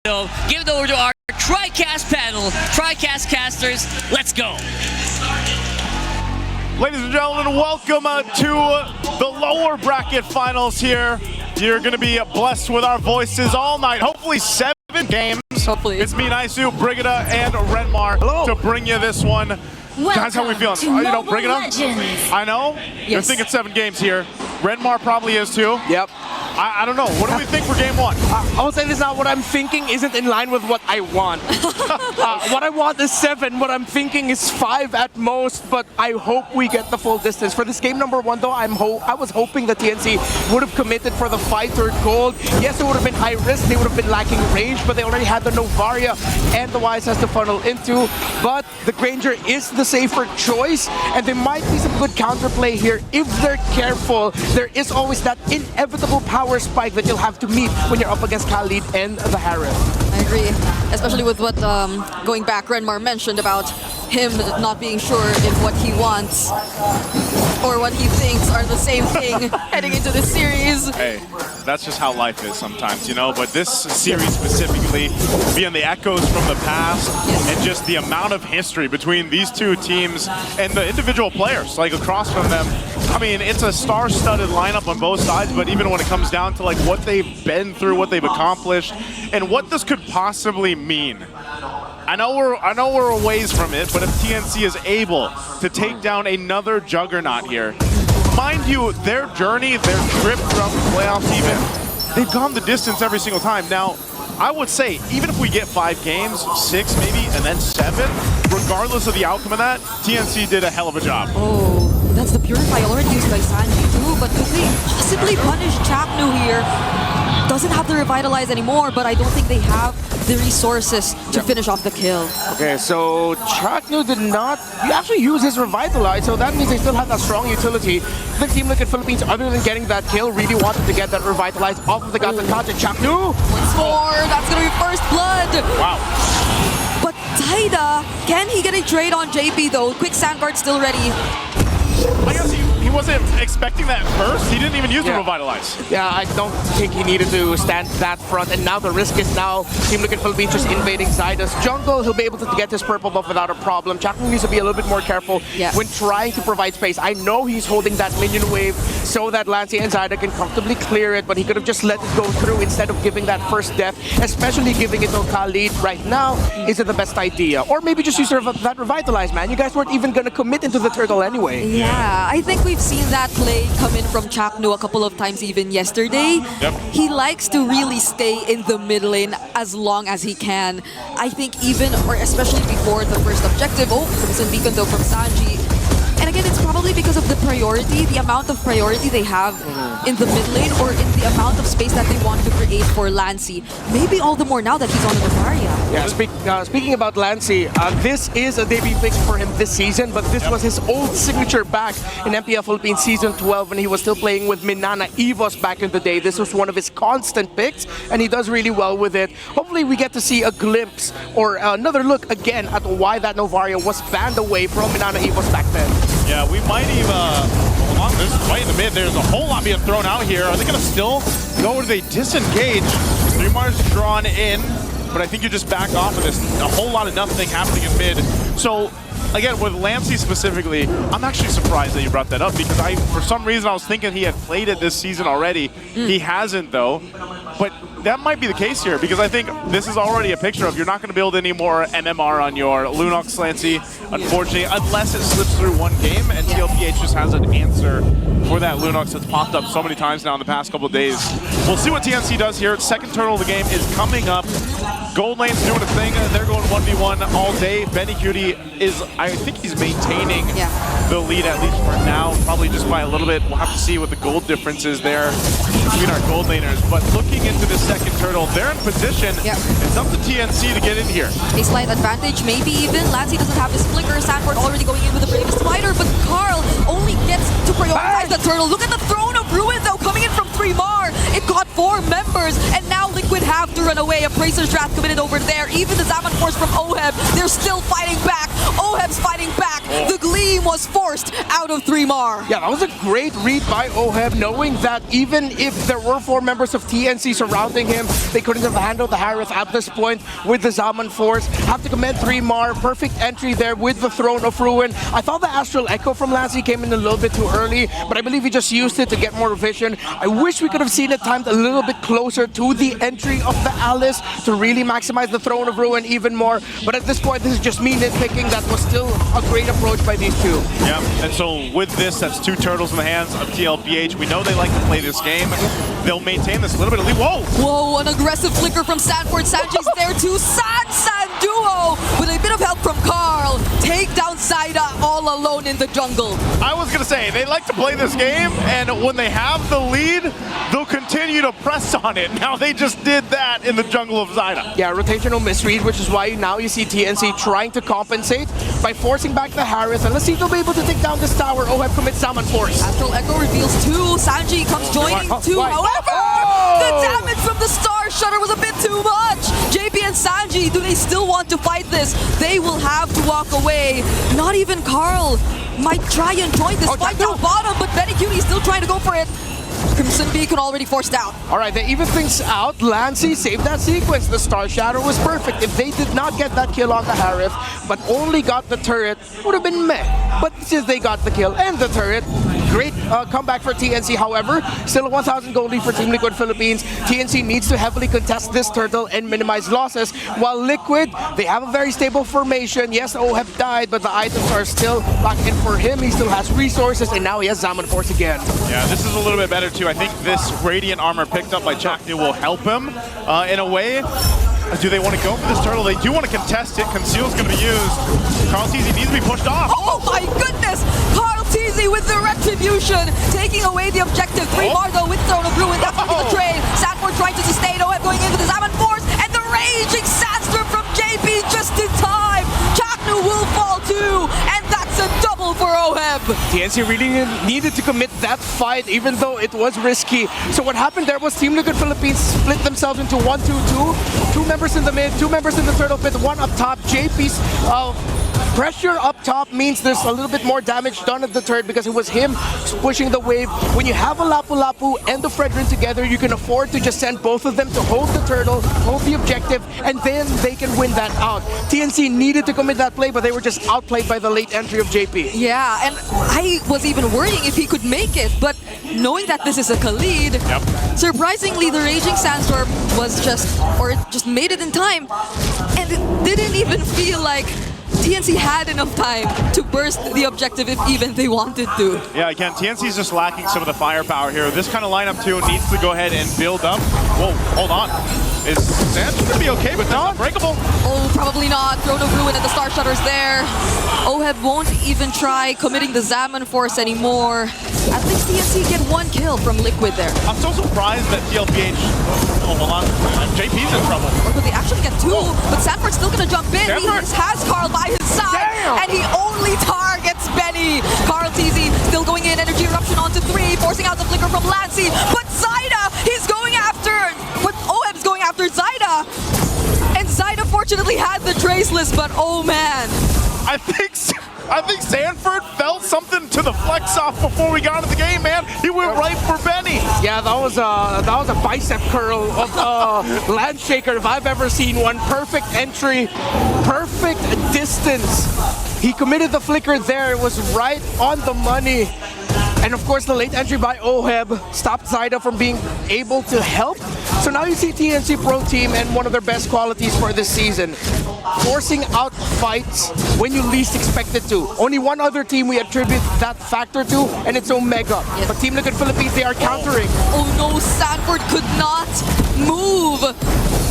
give it over to our TriCast panel. TriCast casters, let's go. Ladies and gentlemen, welcome to the lower bracket finals here. You're going to be blessed with our voices all night. Hopefully 7 games. Hopefully. It's me, Naisu, Brigida, and Renmar to bring you this one. Guys, how are we feeling? You know, Brigida? I know. Yes. You're thinking 7 games here. Renmar probably is too. Yep. I don't know. What do we think for game 1? I will say this now. What I'm thinking isn't in line with what I want. What I want is 7. What I'm thinking is 5 at most. But I hope we get the full distance. For this game number 1, though, I was hoping that TNC would have committed for the 5-3 gold. Yes, it would have been high risk. They would have been lacking range, but they already had the Novaria and the Wise has to funnel into. But the Granger is the safer choice, and there might be some good counterplay here if they're careful. There is always that inevitable power spike that you'll have to meet when you're up against Khalid and the Harith. I agree, especially with what going back Renmar mentioned about him not being sure if what he wants or what he thinks are the same thing heading into this series. Hey, that's just how life is sometimes, you know, but this series specifically, being the echoes from the past and just the amount of history between these two teams and the individual players, like across from them. I mean, it's a star-studded lineup on both sides, but even when it comes down to like what they've been through, what they've accomplished, and what this could possibly mean. I know we're a ways from it, but if TNC is able to take down another juggernaut here, mind you, their journey, their trip throughout the playoffs even, they've gone the distance every single time. Now, I would say, even if we get 5 games, 6 maybe, and then 7, regardless of the outcome of that, TNC did a hell of a job. Oh, that's the Purify already used by Sanji too, but could they possibly punish Chapnu here? Doesn't have the Revitalize anymore, but I don't think they have the resources to finish off the kill. Okay, so Chapnu did not actually use his Revitalize, so that means they still have that strong utility. The Team Liquid Philippines, other than getting that kill, really wanted to get that Revitalize off of the Gatakacha. Chapnu! Once more, that's gonna be first blood! Wow. But Taida, can he get a trade on JP though? Quick Sandguard still ready. I guess he wasn't expecting that first. He didn't even use the Revitalize. Yeah, I don't think he needed to stand that front, and now the risk is now Team Liquid Philippines just invading Zyda's jungle. He'll be able to get his purple buff without a problem. Chapman needs to be a little bit more careful when trying to provide space. I know he's holding that minion wave so that Lancey and Zyda can comfortably clear it, but he could have just let it go through instead of giving that first death, especially giving it to Khalid right now. Is it the best idea? Or maybe just use that Revitalize, man. You guys weren't even going to commit into the turtle anyway. Yeah, I think we've seen that play come in from Chapnu a couple of times even yesterday. Yep. He likes to really stay in the mid lane as long as he can. I think even, or especially before the first objective, Crimson Beacon though from Sanji. And again, it's probably because of the priority, the amount of priority they have in the mid lane or in the amount of space that they want to create for Lancey. Maybe all the more now that he's on the Novaria. Yeah, speaking about Lancey, this is a debut pick for him this season, but this was his old signature back in MPL Philippines Season 12 when he was still playing with Minana Evos back in the day. This was one of his constant picks, and he does really well with it. Hopefully we get to see a glimpse or another look again at why that Novaria was banned away from Minana Evos back then. Yeah, we might even, hold on, this is right in the mid. There's a whole lot being thrown out here. Are they going to still go or do they disengage? 3 Mars drawn in, but I think you just back off of this. A whole lot of nothing happening in mid. So, again, with Lancey specifically, I'm actually surprised that you brought that up because for some reason, I was thinking he had played it this season already. He hasn't, though. But that might be the case here because I think this is already a picture of you're not going to build any more MMR on your Lunox Lancey, unfortunately, unless it slips through one game and TLPH just has an answer for that Lunox that's popped up so many times now in the past couple of days. We'll see what TNC does here. Second turtle of the game is coming up. Gold Lane's doing a thing. They're going 1v1 all day. Benny Cutie is, I think he's maintaining the lead at least for now, probably just by a little bit. We'll have to see what the gold difference is there between our gold laners. But looking into the second turtle, they're in position. It's up to TNC to get in here. A slight advantage, maybe even. Lancey doesn't have his flicker. Sanford already going in with the Brave Spider, but Carl only gets to prioritize the turtle. Look at the Throne of Ruin though, coming in from 3mar. It got 4 members, and now Liquid have to run away. A Bracer's Draft committed over there. Even the Zaman Force from Oheb, they're still fighting back. Oheb's fighting back. The Gleam was forced out of 3mar. Yeah, that was a great read by Oheb, knowing that even if there were 4 members of TNC surrounding him, they couldn't have handled the Harith at this point with the Zaman Force. Have to commend 3mar. Perfect entry there with the Throne of Ruin. I thought the Astral Echo from Lancy came in a little bit too early, but I believe he just used it to get more vision. I wish we could have seen it timed a little bit closer to the entry of the Alice to really maximize the Throne of Ruin even more. But at this point, this is just me nitpicking. That was still a great approach by these two. Yeah, and so with this, that's 2 turtles in the hands of Tlph. We know they like to play this game. They'll maintain this a little bit of lead. Whoa! Whoa, an aggressive flicker from Sanford. Sanji's there too. San duo with a bit of help from Carl. Take down Zaida all alone in the jungle. I was going to say, they like to play this game, and when they have the lead, they'll continue to press on it. Now they just did that in the jungle of Zaida. Yeah, rotational misread, which is why now you see TNC trying to compensate by forcing back the Harith. And let's see if they'll be able to take down this tower. Oheb commits Zaman Force. Astral Echo reveals 2. Sanji comes joining 2. However, the damage from the Star Shutter was a bit too much. JP and Sanji, do they still want to fight this? They will have to walk away. Not even Carl might try and join this fight down bottom, but Benny Cutie is still trying to go for it. Crimson Beacon already forced out. All right, they even things out. Lancy saved that sequence. The Star Shadow was perfect. If they did not get that kill on the Harith, but only got the turret, would have been meh. But since they got the kill and the turret, great comeback for TNC. However, still a 1,000 gold lead for Team Liquid Philippines. TNC needs to heavily contest this turtle and minimize losses. While Liquid, they have a very stable formation. Yes, Oheb died, but the items are still back in for him. He still has resources, and now he has Zaman Force again. Yeah, this is a little bit better too. I think this Radiant armor picked up by Chaknu will help him in a way. Do they want to go for this turtle? They do want to contest it. Conceal's going to be used. Carl Teasy needs to be pushed off. Oh my goodness! Carl Teasy with the retribution, taking away the objective. 3mar though with Throne of Ruin. That's going to be the trade. Sanford trying to sustain. Oheb going into the Zaman Force, and the raging Sandstorm from JP just in time. Chaknu will fall too, and that's a double for Oheb. TNC really needed to commit that fight, even though it was risky. So what happened there was Team Liquid Philippines split themselves into 1-2-2. 2 members in the mid, 2 members in the turtle pit, 1 up top. JP's pressure up top means there's a little bit more damage done at the turret because it was him pushing the wave. When you have a Lapu-Lapu and the Fredrin together, you can afford to just send both of them to hold the turtle, hold the objective, and then they can win that out. TNC needed to commit that play, but they were just outplayed by the late entry of JP. Yeah, and I was even worrying if he could make it, but knowing that this is a Khalid, surprisingly the Raging Sandstorm was just made it in time, and it didn't even feel like TNC had enough time to burst the objective if even they wanted to. Yeah, again, TNC's just lacking some of the firepower here. This kind of lineup too needs to go ahead and build up. Whoa, hold on. Is Sands gonna be okay with that? Unbreakable? Oh, probably not. Throne of Ruin and the Star Shutter's there. Oheb won't even try committing the Zaman Force anymore. At least TNC get 1 kill from Liquid there. I'm so surprised that Tlph... Oh, hold on. JP's in trouble. Or could they actually get 2? But Sanford's still gonna jump in. Sanford. He has Carl by his side. Damn. And he only targets Benny. Carl TZ still going in. Energy Eruption onto 3. Forcing out the flicker from Lancy. But Zaida, he's going after... But Oheb's going after Zaida. And Zaida fortunately had the Traceless, but oh man. I think Sanford felt something to the flex off before we got into the game, man. He went right for Benny. Yeah, that was a bicep curl of Landshaker if I've ever seen one. Perfect entry, perfect distance. He committed the flicker there. It was right on the money. And of course, the late entry by Oheb stopped Zaida from being able to help. So now you see TNC Pro Team and one of their best qualities for this season, forcing out fights when you least expect it to. Only one other team we attribute that factor to, and it's Omega. Yes. But Team Liquid Philippines, they are countering. Oh no, Sanford could not move.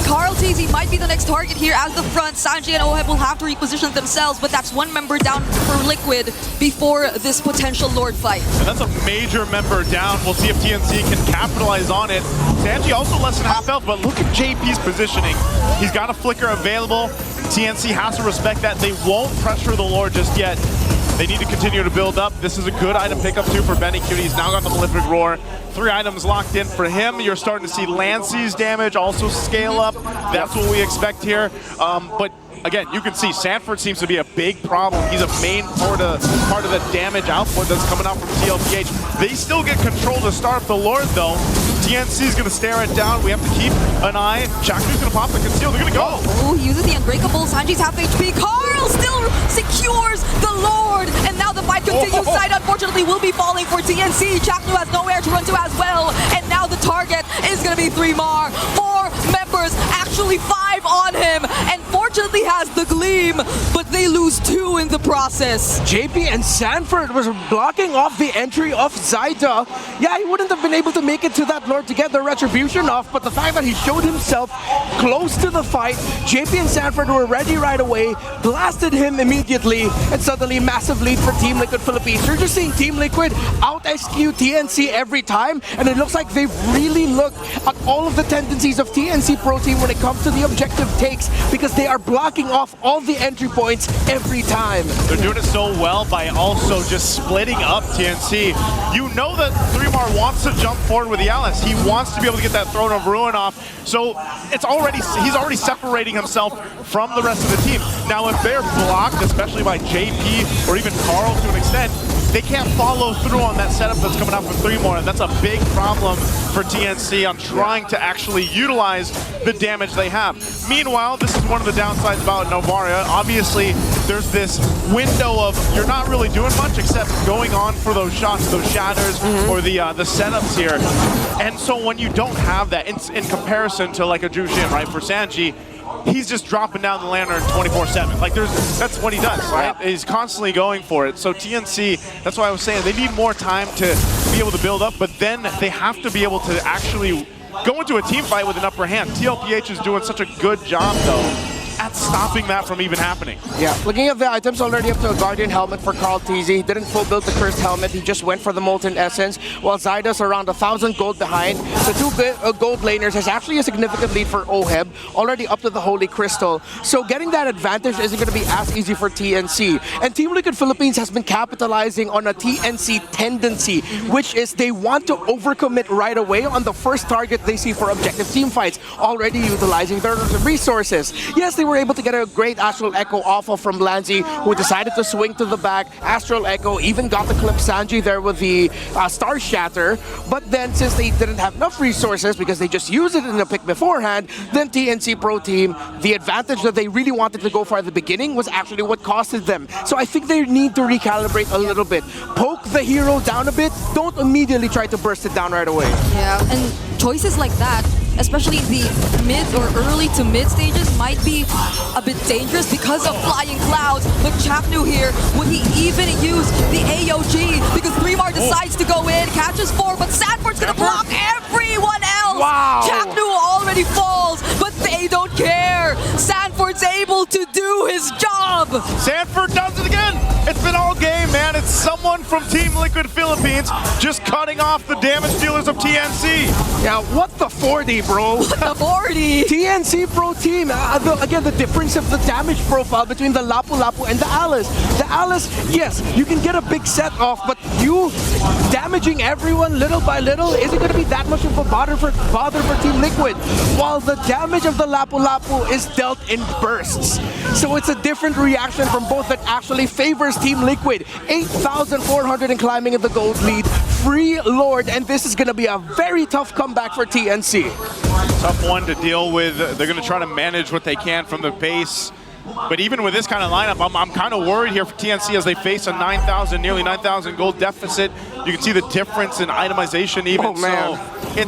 Carl TZ might be the next target here as the front. Sanji and Oheb will have to reposition themselves, but that's 1 member down for Liquid before this potential Lord fight. And that's a major member down. We'll see if TNC can capitalize on it. Sanji also less than half health, but look at JP's positioning. He's got a flicker available. TNC has to respect that. They won't pressure the Lord just yet. They need to continue to build up. This is a good item pickup too for Benny Cutie. He's now got the Malefic Roar. 3 items locked in for him. You're starting to see Lancey's damage also scale up. That's what we expect here. But again, you can see Sanford seems to be a big problem. He's a main part of the damage output that's coming out from Tlph. They still get control to start up the Lord though. TNC is going to stare it down. We have to keep an eye. Chaknu's going to pop the conceal. They're going to go. Oh, he uses the Unbreakable. Sanji's half HP. Carl still secures the Lord. And now the fight continues. Side, unfortunately, will be falling for TNC. Chaknu has nowhere to run to as well. And now the target is going to be 3mar. 4 members, actually 5 on him. And fortunately has the Gleam, but they lose 2 in the process. JP and Sanford was blocking off the entry of Zaida. Yeah, he wouldn't have been able to make it to that Lord to get the retribution off, but the fact that he showed himself close to the fight, JP and Sanford were ready right away, blasted him immediately, and suddenly massive lead for Team Liquid Philippines. You're just seeing Team Liquid out-execute TNC every time, and it looks like they've really looked at all of the tendencies of TNC Pro Team when it comes to the objective takes, because they are blocking off all the entry points every time. They're doing it so well by also just splitting up TNC. You know that 3mar wants to jump forward with the Alice. He wants to be able to get that Throne of Ruin off. So he's already separating himself from the rest of the team. Now if they're blocked, especially by JP or even Carl to an extent, they can't follow through on that setup that's coming out from 3mar, and that's a big problem for TNC on trying to actually utilize the damage they have. Meanwhile, this is one of the downsides about Novaria. Obviously, there's this window of you're not really doing much except going on for those shots, those shatters, or the setups here. And so when you don't have that, in comparison to like a Jushin, right, for Sanji, he's just dropping down the lantern 24/7. Like that's what he does, right? He's constantly going for it. So TNC, that's why I was saying they need more time to be able to build up, but then they have to be able to actually go into a team fight with an upper hand. Tlph is doing such a good job though at stopping that from even happening. Yeah, looking at the items, already up to a Guardian helmet for Carl TZ. He didn't full build the Cursed helmet, he just went for the Molten Essence, while Zaida's around 1,000 gold behind. The 2 gold laners has actually a significant lead for Oheb, already up to the Holy Crystal. So getting that advantage isn't going to be as easy for TNC. And Team Liquid Philippines has been capitalizing on a TNC tendency, which is they want to overcommit right away on the first target they see for objective team fights, already utilizing their resources. Yes, they were able to get a great Astral Echo off of from Lanzi, who decided to swing to the back. Astral Echo even got the clip Sanji there with the Star Shatter, but then since they didn't have enough resources because they just used it in the pick beforehand, then TNC Pro Team, the advantage that they really wanted to go for at the beginning was actually what costed them. So I think they need to recalibrate a little bit. Poke the hero down a bit, don't immediately try to burst it down right away. Yeah, and choices like that, especially the mid or early to mid stages, might be a bit dangerous because of flying clouds. But Chaknu here, would he even use the AOG? Because 3mar decides to go in, catches 4, but Sanford's gonna block everyone else. Wow. Chaknu already falls, but they don't care. Sanford's able to do his job. Sanford does it again. It's been all game, man. It's someone from Team Liquid Philippines just cutting off the damage dealers of TNC. Yeah, what the 40, bro? What the 40? TNC Pro Team, again, the difference of the damage profile between the Lapu Lapu and the Alice. The Alice, yes, you can get a big set off, but you damaging everyone little by little isn't going to be that much of a bother for Team Liquid, while the damage of the Lapu Lapu is dealt in bursts. So it's a different reaction from both that actually favors Team Liquid. 8,400 and climbing in the gold lead. Free Lord, and this is going to be a very tough comeback for TNC. Tough one to deal with. They're going to try to manage what they can from the base. But even with this kind of lineup, I'm kind of worried here for TNC as they face a 9,000, nearly 9,000 gold deficit. You can see the difference in itemization even. Oh, man.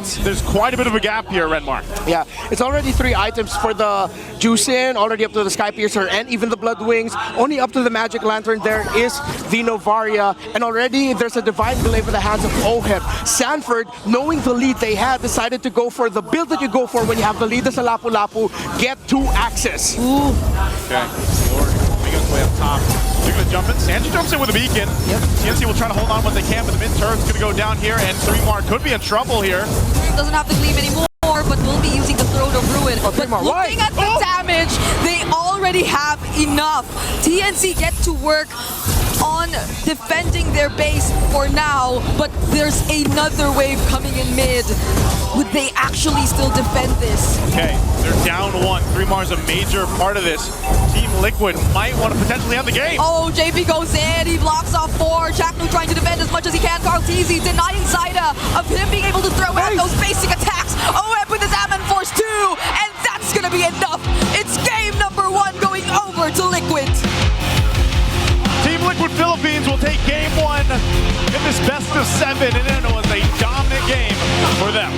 So there's quite a bit of a gap here, Redmark. Yeah, it's already 3 items for the Jushin, already up to the Sky Piercer and even the Blood Wings. Only up to the Magic Lantern there is the Novaria, and already there's a Divine Glaive in the hands of Oheb. Sanford, knowing the lead they had, decided to go for the build that you go for when you have the lead as a Lapu Lapu, get 2 axes. Ooh. Okay, Lord making his way up top. They're going to jump in. Sanji jumps in with a beacon. Yep. TNC will try to hold on what they can, but the mid turret's going to go down here, and 3mar could be in trouble here. Doesn't have to gleam anymore, but will be using the Throne of Ruin. But looking at the damage, they already have enough. TNC get to work on defending their base for now, but there's another wave coming in mid. Would they actually still defend this? Okay, they're down one. 3mar's a major part of this. Team Liquid might want to potentially have the game. Oh, JP goes in, he blocks off 4. Chaknu trying to defend as much as he can. Carl TZ denying Zaida of him being able to throw out those basic attacks. OM with his Ammon Force 2, and that's gonna be enough. It's game number 1 going over to Liquid. Team Liquid Philippines will take game 1 in this best of 7, and it was a dominant game for them.